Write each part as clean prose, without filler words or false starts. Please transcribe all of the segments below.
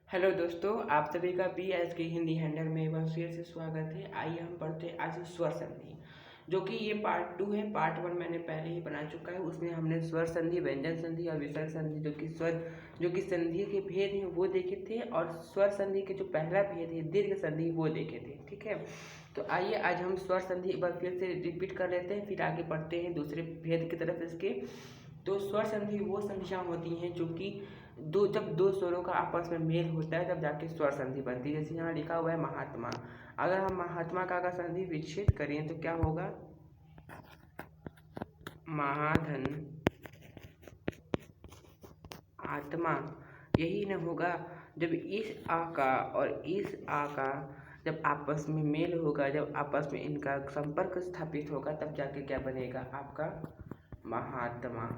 Hello दोस्तों, आप सभी का BS के हिंदी हैंडल में एक बार फिर से स्वागत है। आइए हम पढ़ते हैं आज स्वर संधि, जो कि ये पार्ट 2 है। पार्ट 1 मैंने पहले ही बना चुका है। उसमें हमने स्वर संधि, व्यंजन संधि और विसर्ग संधि जो कि संधि के भेद हैं वो देखे थे, और स्वर संधि के जो पहला भेद है दीर्घ संधि वो देखे थे। ठीक है, तो आइए आज हम स्वर संधि एक बार फिर से रिपीट कर लेते हैं, फिर आगे बढ़ते हैं दूसरे भेद की तरफ इसके। तो स्वर संधि वो संधियाँ होती हैं जो कि जब दो स्वरों का आपस में मेल होता है तब जाके स्वर संधि बनती है। जैसे यहाँ लिखा हुआ है महात्मा। अगर हम महात्मा का अगर संधि विच्छेद करें तो क्या होगा? महाधन आत्मा। यही न होगा। जब इस आ का और इस आ का जब आपस में मेल होगा, जब आपस में इनका संपर्क स्थापित होगा, तब जाके क्या बनेगा आपका? महात्मा।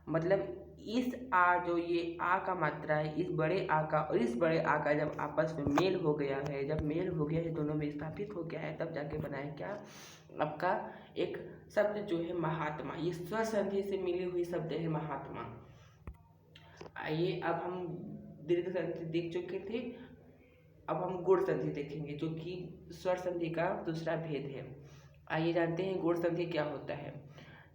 मतलब इस आ, जो ये आ का मात्रा है, इस बड़े आ का और इस बड़े आ का जब आपस में मेल हो गया है, जब मेल हो गया है, दोनों में स्थापित हो गया है, तब जाके बना है क्या? आपका एक शब्द जो है महात्मा। ये स्वर संधि से मिली हुई शब्द है महात्मा। आइए अब हम दीर्घ संधि देख चुके थे, अब हम गुण संधि देखेंगे, जो कि स्वर संधि का दूसरा भेद है। आइए जानते हैं गुण संधि क्या होता है।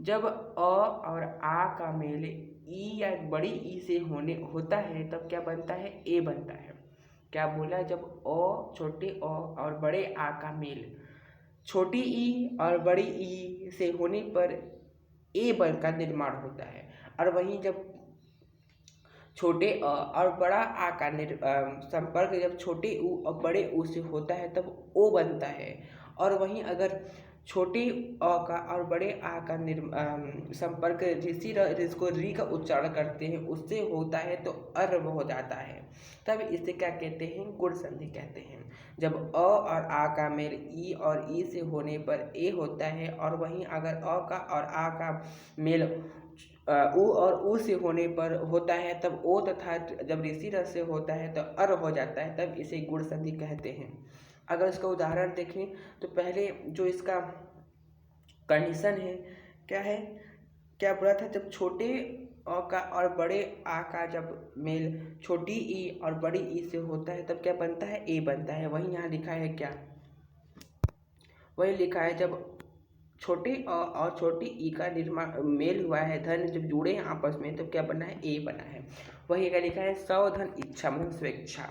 जब अ और आ का मेल ई या बड़ी ई से होता है तब क्या बनता है? ए बनता है। क्या बोला? जब छोटे अ और बड़े आ का मेल छोटी ई और बड़ी ई से होने पर ए बल का निर्माण होता है, और वहीं जब छोटे अ और बड़ा आ का संपर्क जब छोटे ऊ और बड़े ऊ से होता है तब ओ बनता है, और वहीं अगर छोटे अ का और बड़े आ का संपर्क जिसको री का उच्चारण करते हैं उससे होता है तो अर हो जाता है। तब इसे क्या कहते हैं? गुण संधि कहते हैं। जब अ और आ का मेल ई और ई से होने पर ए होता है, और वहीं अगर अ का और आ का मेल उ और उ से होने पर होता है तब ओ, तथा जब ऋषि रस से होता है तो अर हो जाता है, तब इसे गुण संधि कहते हैं। अगर इसका उदाहरण देखें तो पहले जो इसका कंडीशन है क्या है, क्या बोला था? जब छोटे अ का और बड़े आ का जब मेल छोटी ई और बड़ी ई से होता है तब क्या बनता है? ए बनता है। वहीं यहाँ लिखा है क्या? वही लिखा है जब छोटे अ और छोटी ई का निर्माण मेल हुआ है, धन जब जुड़े हैं आपस में, तो क्या बना है? ए बना है। वही क्या लिखा है? सावधन इच्छा मतलब स्वेच्छा।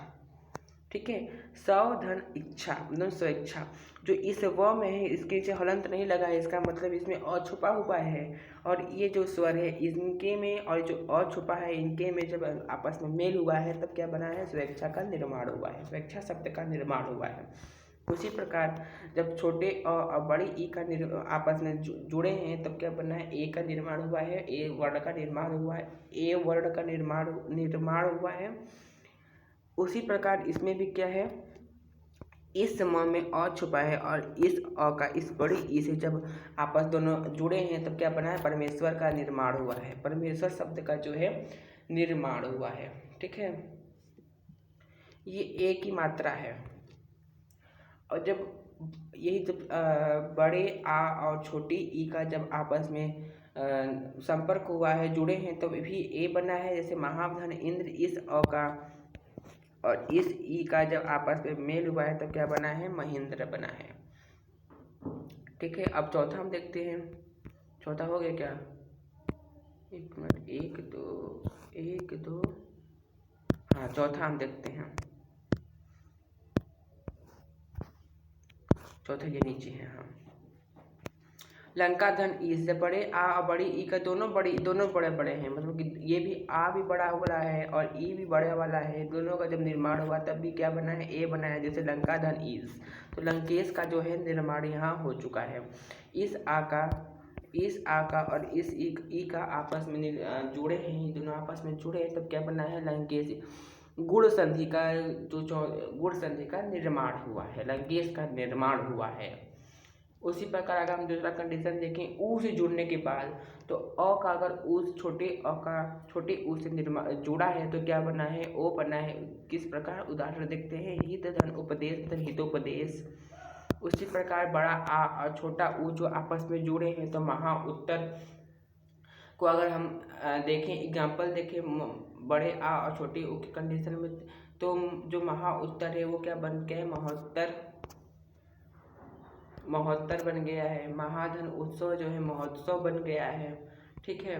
ठीक है, सावधन इच्छा मतलब स्वेच्छा। जो इस व में है इसके नीचे हलंत नहीं लगा है, इसका मतलब इसमें अ छुपा हुआ है, और ये जो स्वर है इनके में और जो अ छुपा है इनके में जब आपस में मेल हुआ है तब क्या बना है? स्वेच्छा का निर्माण हुआ है, स्वेच्छा शब्द का निर्माण हुआ है। उसी प्रकार जब छोटे अ और बड़ी ई का आपस में जुड़े हैं तब क्या बना है? ए का निर्माण हुआ है, ए वर्ण का निर्माण हुआ है, ए वर्ण का निर्माण हुआ है। उसी प्रकार इसमें भी क्या है? इस म में अ छुपा है, और इस अ का इस बड़ी ई से जब आपस दोनों जुड़े हैं तब क्या बना है? परमेश्वर का निर्माण हुआ है, परमेश्वर शब्द का जो है निर्माण हुआ है। ठीक है, ये ए की मात्रा है। और जब यही जब बड़े आ और छोटी ई का जब आपस में संपर्क हुआ है, जुड़े हैं, तो भी ए बना है। जैसे महाधन इंद्र, इस अ का और इस ई का जब आपस में मेल हुआ है तब क्या बना है? महेंद्र बना है। ठीक है, अब चौथा हम देखते हैं। चौथा हो गया क्या? एक मिनट, एक दो, हाँ चौथा हम देखते हैं। चौथा ये नीचे है। हाँ, लंका धन ई से बड़े आ और बड़ी ई का दोनों बड़े बड़े हैं, मतलब कि ये भी आ भी बड़ा वाला है और ई भी बड़े वाला है। दोनों का जब निर्माण हुआ तब भी क्या बना है? ए बना है। जैसे लंका धन ईस, तो लंकेश का जो है निर्माण यहाँ हो चुका है। इस आ का और इस ई का आपस में जुड़े हैं, दोनों आपस में जुड़े हैं तब क्या बना है? लंकेश। गुण संधि का गुण संधि का निर्माण हुआ है, लंकेश का निर्माण हुआ है। उसी प्रकार अगर हम दूसरा कंडीशन देखें, ऊ से जुड़ने के बाद, तो अ का अगर ऊ छोटे ऊ से जुड़ा है तो क्या बना है? ओ बना है। किस प्रकार? उदाहरण देखते हैं। हित धन उपदेश धन हितोपदेश। उसी प्रकार बड़ा आ और छोटा ऊ जो आपस में जुड़े हैं तो महा उत्तर को अगर हम देखें, एग्जाम्पल देखें, बड़े आ और छोटे ऊ की कंडीशन में, तो जो महा उत्तर है वो क्या बन गया है, महोत्तर, महोत्तर बन गया है। महाधन उत्सव जो है महोत्सव बन गया है। ठीक है।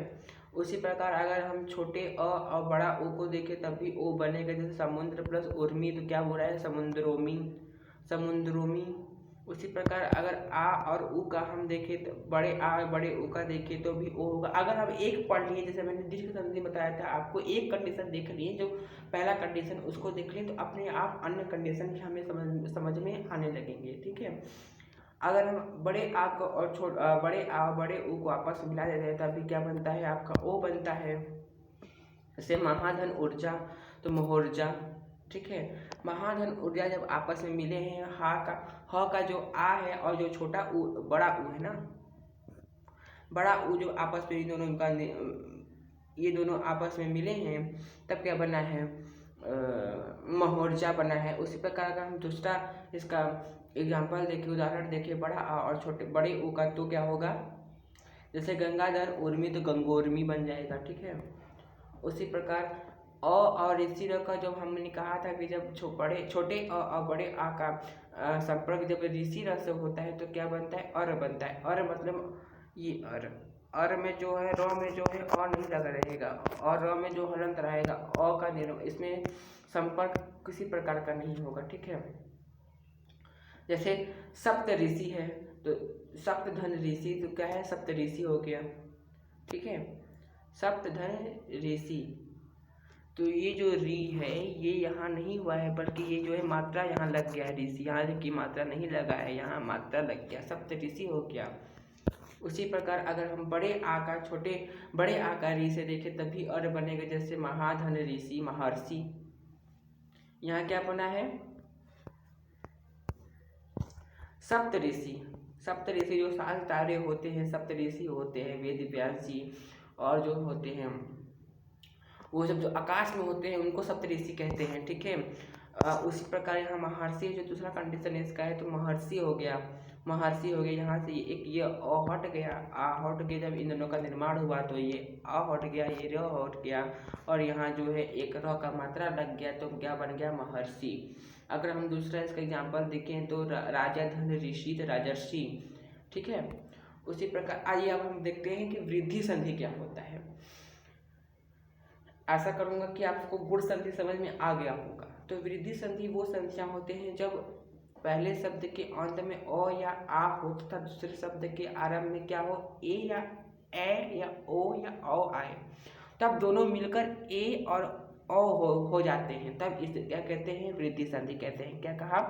उसी प्रकार अगर हम छोटे अ और बड़ा ओ को देखें तब भी ओ बनेगा, जैसे समुद्र प्लस उर्मी तो क्या हो रहा है, समुद्रोमी, समुद्रोमी। उसी प्रकार अगर आ और उ का हम देखें तो बड़े आ और बड़े उ का देखें तो भी ओ होगा। अगर हम एक पढ़ लिए, जैसे मैंने दीर्घ संधि बताया था आपको, एक कंडीशन देख लिए, जो पहला कंडीशन उसको देख लिए, तो अपने आप अन्य कंडीशन भी हमें समझ में आने लगेंगे। ठीक है। अगर हम बड़े आ को और बड़े आ और बड़े ऊ को आपस में मिला देते हैं तभी क्या बनता है, आपका ओ बनता है। जैसे महाधन ऊर्जा तो मोहर्जा। ठीक है। महाधन ऊर्जा जब आपस में मिले हैं, ह का जो आ है और जो छोटा ऊ बड़ा ऊ है ना, बड़ा ऊ जो आपस में ये दोनों आपस में मिले हैं तब क्या बना है, मोहर्जा बना है। उसी प्रकार का हम दूसरा इसका एग्जाम्पल देखिए, उदाहरण देखिए, बड़ा आ और छोटे बड़े ऊ का तो क्या होगा, जैसे गंगाधर उर्मी तो गंगोर्मी बन जाएगा। ठीक है। उसी प्रकार अ और ऋषि र का जब हमने कहा था कि जब छोटे अ और बड़े आ का संपर्क जब ऋषि र से होता है तो क्या बनता है, अर बनता है। अर मतलब ये अर में जो है, र में जो है अ नहीं लगा रहेगा, और र में जो हलंत रहेगा अ का निर्माण, इसमें संपर्क किसी प्रकार का नहीं होगा। ठीक है। जैसे सप्त ऋषि है तो सप्तधन ऋषि तो क्या है, सप्त ऋषि हो गया। ठीक है। सप्तधन ऋषि, तो ये जो री है ये यहाँ नहीं हुआ है, बल्कि ये जो है मात्रा यहाँ लग गया है, ऋषि यहाँ की मात्रा नहीं लगा है, यहाँ मात्रा लग गया, सप्त ऋषि हो गया। उसी प्रकार अगर हम बड़े आकार छोटे बड़े आकार री से देखें तभी अर बनेगा, जैसे महाधन ऋषि महर्षि। यहाँ क्या बना है, सप्त ऋषि। सप्त ऋषि जो 7 तारे होते हैं, सप्त ऋषि होते हैं, वेद व्यास जी और जो होते हैं वो सब जो आकाश में होते हैं उनको सप्त ऋषि कहते हैं। ठीक है। उसी प्रकार यहाँ महर्षि जो दूसरा कंडीशन इसका है तो महर्षि हो गया, महर्षि हो गया। यहाँ से एक ये अ हट गया, आ हट गया, जब इन दोनों का निर्माण हुआ तो ये अ हट गया, ये र हट गया, और यहाँ जो है एक र का मात्रा लग गया तो क्या बन गया, महर्षि। अगर हम दूसरा इसका एग्जाम्पल देखें तो राजा धन ऋषि तो राजर्षि। ठीक है। उसी प्रकार आइए अब हम देखते हैं कि वृद्धि संधि क्या होता है। आशा करूंगा कि आपको गुण संधि समझ में आ गया होगा। तो वृद्धि संधि वो संधियां होते हैं जब पहले शब्द के अंत में अ या आ हो तथा दूसरे शब्द के आरंभ में क्या हो, ए या ए या ओ या औ आए, तब दोनों मिलकर ए और औ हो जाते हैं, तब इसे क्या कहते हैं, वृद्धि संधि कहते हैं। क्या कहा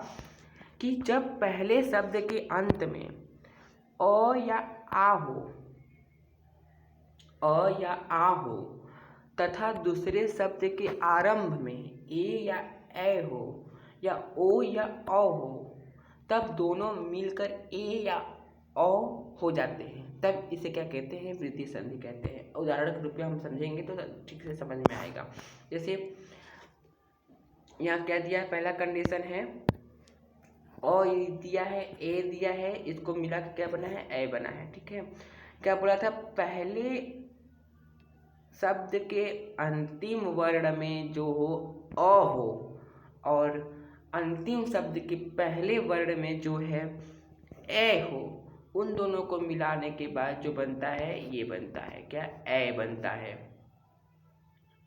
कि जब पहले शब्द के अंत में अ या आ हो, अ या आ हो तथा दूसरे शब्द के आरंभ में ए या ए हो या ओ या औ हो, तब दोनों मिलकर ए या औ हो जाते हैं, तब इसे क्या कहते हैं, वृद्धि संधि कहते हैं। उदाहरण के रूप में हम समझेंगे तो ठीक से समझ में आएगा। जैसे यहाँ क्या दिया है, पहला कंडीशन है अ दिया है, ए दिया है, इसको मिला के क्या बना है, ए बना है। ठीक है। क्या बोला था, पहले शब्द के अंतिम वर्ण में जो हो अ हो और अंतिम शब्द के पहले वर्ण में जो है ए हो, उन दोनों को मिलाने के बाद जो बनता है ये बनता है क्या, ए बनता है।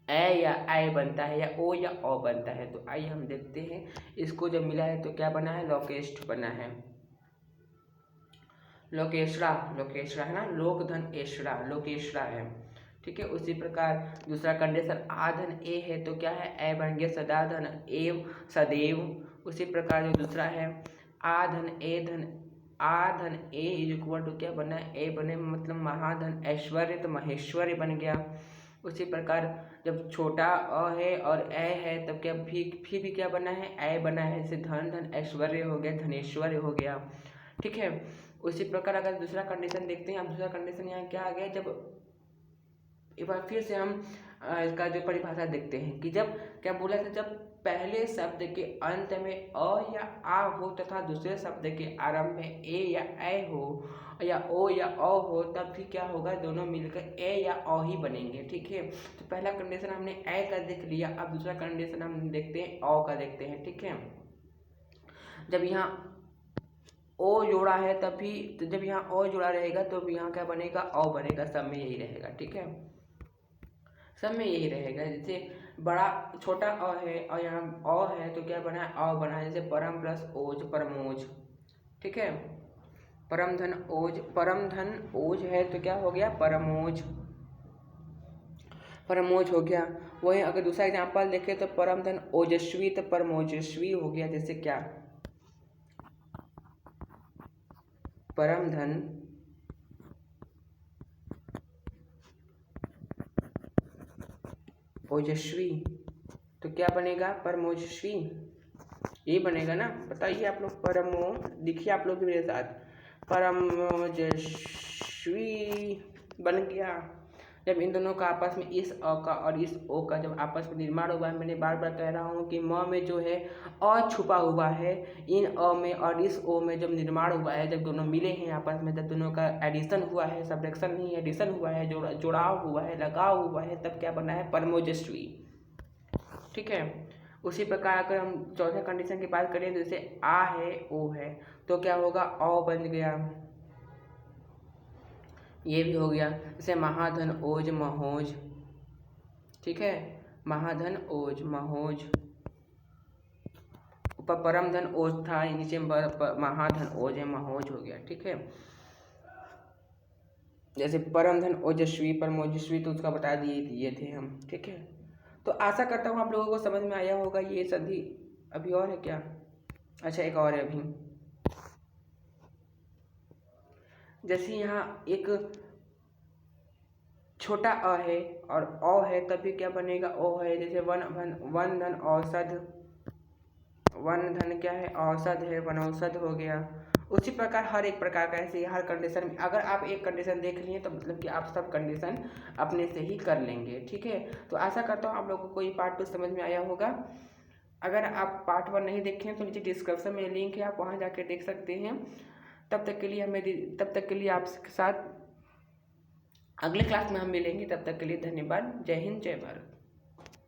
ए या आई बनता है या ओ या औ बनता है। तो आइए हम देखते हैं इसको जब मिला है तो क्या बना है, लोकेष्ठ बना है, लोकेश्रा, लोकेश्रा है ना, लोक धन एश्रा, लोकेश्रा है। ठीक है। उसी प्रकार दूसरा कंडीशन आधन ए है तो क्या है, ए बन गया, सदा धन एव सदैव। उसी प्रकार जो दूसरा है आधन ए धन, आधन ए इज इक्वल टू क्या बना, ए बने मतलब महाधन ऐश्वर्य तो महेश्वर्य बन गया। उसी प्रकार जब छोटा अ है और ए है तब क्या फिर भी क्या बना है, ए बना है, जैसे धन धन ऐश्वर्य हो गया, धनेश्वर्य हो गया। ठीक है। उसी प्रकार अगर दूसरा कंडीशन देखते हैं, अब दूसरा कंडीशन यहाँ क्या आ गया, जब एक बार फिर से हम इसका जो परिभाषा देखते हैं कि जब क्या बोला था, जब पहले शब्द के अंत में अ या आ हो तथा दूसरे शब्द के आरंभ में ए या ऐ हो या ओ या औ हो, तब भी क्या होगा, दोनों मिलकर ए या औ ही बनेंगे। ठीक है, तो पहला कंडीशन हमने ए का देख लिया, अब दूसरा कंडीशन हम देखते हैं औ का देखते हैं। ठीक है, जब यहाँ ओ जोड़ा है तब भी, तो जब यहाँ ओ जोड़ा रहेगा तो यहाँ क्या बनेगा, औ बनेगा, सब में यही रहेगा। ठीक है, सब में यही रहेगा। जैसे बड़ा छोटा अ है और यहाँ औ है तो क्या बना है, औ बना है। जैसे परम प्लस ओज, परमोज। ठीक है, परम धन ओज, परम धन ओज है तो क्या हो गया, परमोज, परमोज हो गया। वही अगर दूसरा एग्जाम्पल देखें तो परम धन ओजस्वी तो परमोजस्वी हो गया। जैसे क्या, परम धन ओजस्वी तो क्या बनेगा, परमोजस्वी, ये बनेगा ना। बताइए आप लोग, परमो, देखिए आप लोग भी मेरे साथ, परमोजस्वी बन गया। जब इन दोनों का आपस में, इस अ का और इस ओ का जब आपस में निर्माण हुआ है, मैंने बार बार कह रहा हूँ कि म में जो है अ छुपा हुआ है, इन अ में और इस ओ में जब निर्माण हुआ है, जब दोनों मिले हैं आपस में, जब दोनों का एडिशन हुआ है, सब्ट्रैक्शन नहीं एडिशन हुआ है, जोड़ाव हुआ है, लगाव हुआ है, तब क्या बना है, परमोजस्वी। ठीक है, उसी प्रकार अगर हम चौथे कंडीशन की बात करें तो जैसे आ है ओ है तो क्या होगा, औ बन गया, ये भी हो गया। जैसे महाधन ओज महोज। ठीक है, महाधन ओज महोज, ऊपर परम धन ओज था, नीचे महाधन ओज है, महोज हो गया। ठीक है, जैसे परम धन ओजस्वी, परमोजस्वी तो उसका बता दिए थे हम। ठीक है, तो आशा करता हूँ आप लोगों को समझ में आया होगा ये सभी। अभी और है क्या, अच्छा एक और है अभी। जैसे यहाँ एक छोटा अ है और औ है, तभी क्या बनेगा, ओ है। जैसे वन धन औषध, वन धन क्या है, औषध है, वनौषध हो गया। उसी प्रकार हर एक प्रकार का, ऐसे हर कंडीशन में अगर आप एक कंडीशन देख लिए तो मतलब कि आप सब कंडीशन अपने से ही कर लेंगे। ठीक है, तो आशा करता हूँ आप लोगों को ये पार्ट 2 समझ में आया होगा। अगर आप पार्ट 1 नहीं देखें तो नीचे डिस्क्रिप्शन में लिंक है, आप वहाँ जाके देख सकते हैं। तब तक के लिए आपके साथ अगले क्लास में हम मिलेंगे। तब तक के लिए धन्यवाद। जय हिंद, जय भारत।